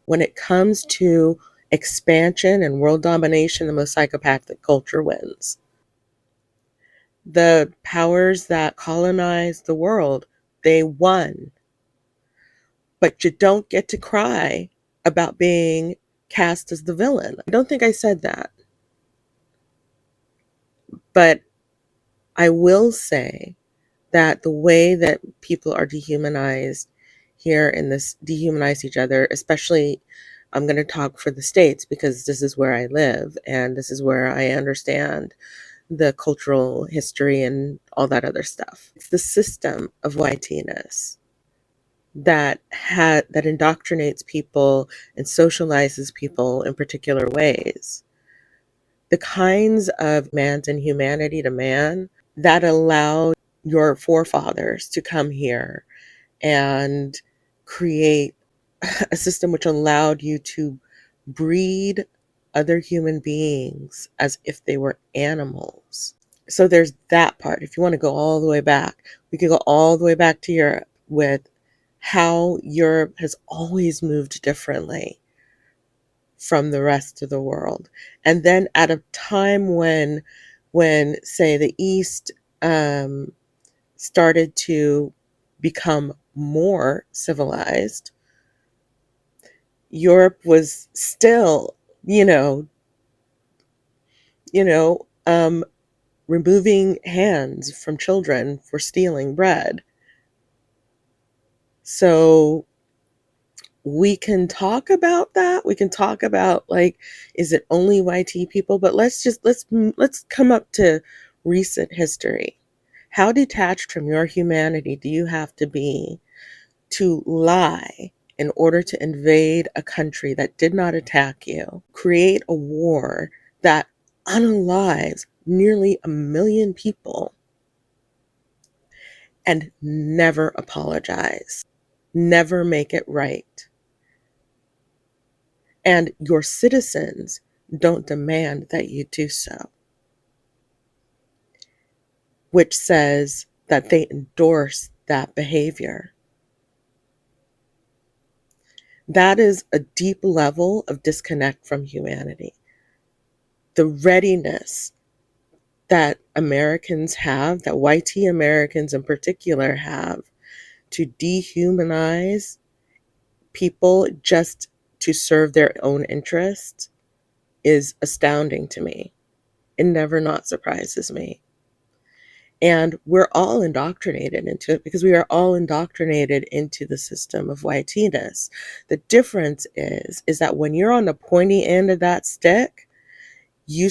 When it comes to expansion and world domination, the most psychopathic culture wins. The powers that colonize the world, they won. But you don't get to cry about being cast as the villain. I don't think I said that. But I will say that the way that people are dehumanized here in this, dehumanize each other, especially, I'm going to talk for the States because this is where I live and this is where I understand the cultural history and all that other stuff. It's the system of whiteness that indoctrinates people and socializes people in particular ways. The kinds of man's inhumanity to man that allowed your forefathers to come here and create a system which allowed you to breed other human beings as if they were animals. So there's that part. If you want to go all the way back, we could go all the way back to Europe with how Europe has always moved differently from the rest of the world. And then at a time when say the East started to become more civilized, Europe was still, you know, removing hands from children for stealing bread. So we can talk about that. We can talk about, like, is it only YT people? But let's come up to recent history. How detached from your humanity do you have to be to lie in order to invade a country that did not attack you, create a war that unalives nearly 1 million people, and never apologize, never make it right? And your citizens don't demand that you do so, which says that they endorse that behavior. That is a deep level of disconnect from humanity. The readiness that Americans have, that YT Americans in particular have, to dehumanize people just to serve their own interests is astounding to me. It never not surprises me. And we're all indoctrinated into it because we are all indoctrinated into the system of YT-ness. The difference is that when you're on the pointy end of that stick, you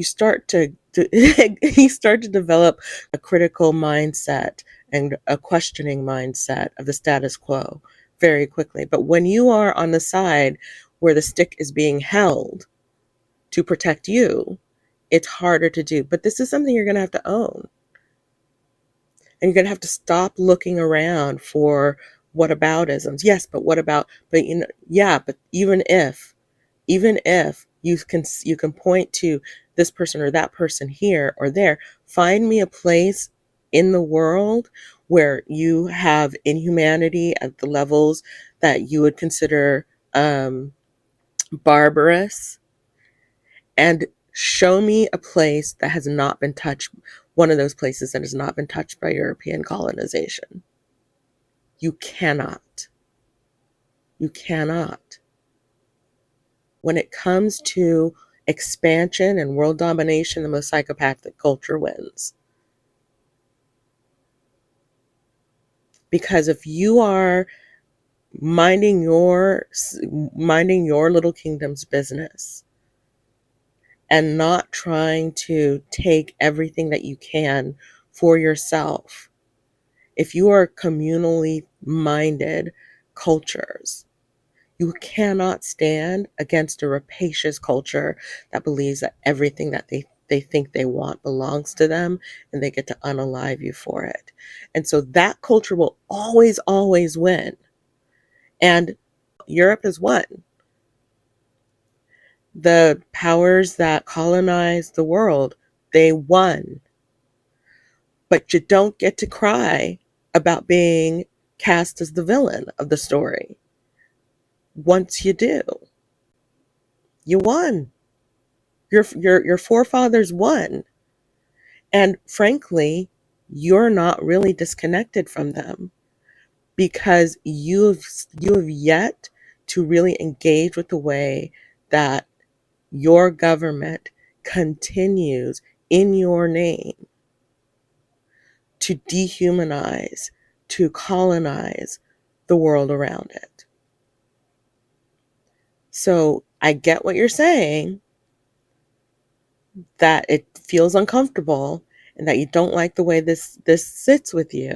start to you start to develop a critical mindset and a questioning mindset of the status quo very quickly. But when you are on the side where the stick is being held to protect you, it's harder to do. But this is something you're going to have to own. And you're going to have to stop looking around for whataboutisms. Yes, but what about, but yeah, but even if you can point to this person or that person here or there, find me a place in the world where you have inhumanity at the levels that you would consider barbarous, and show me a place that has not been touched, one of those places that has not been touched by European colonization. You cannot. You cannot. When it comes to expansion and world domination, the most psychopathic culture wins. Because if you are minding your little kingdom's business and not trying to take everything that you can for yourself, if you are communally minded cultures, you cannot stand against a rapacious culture that believes that everything that they think they want belongs to them and they get to unalive you for it. And so that culture will always, always win. And Europe has won. The powers that colonize the world, they won. But you don't get to cry about being cast as the villain of the story. once you do, you won. Your forefathers won. And frankly, you're not really disconnected from them because you have yet to really engage with the way that your government continues in your name to dehumanize, to colonize the world around it. So I get what you're saying, that it feels uncomfortable and that you don't like the way this sits with you.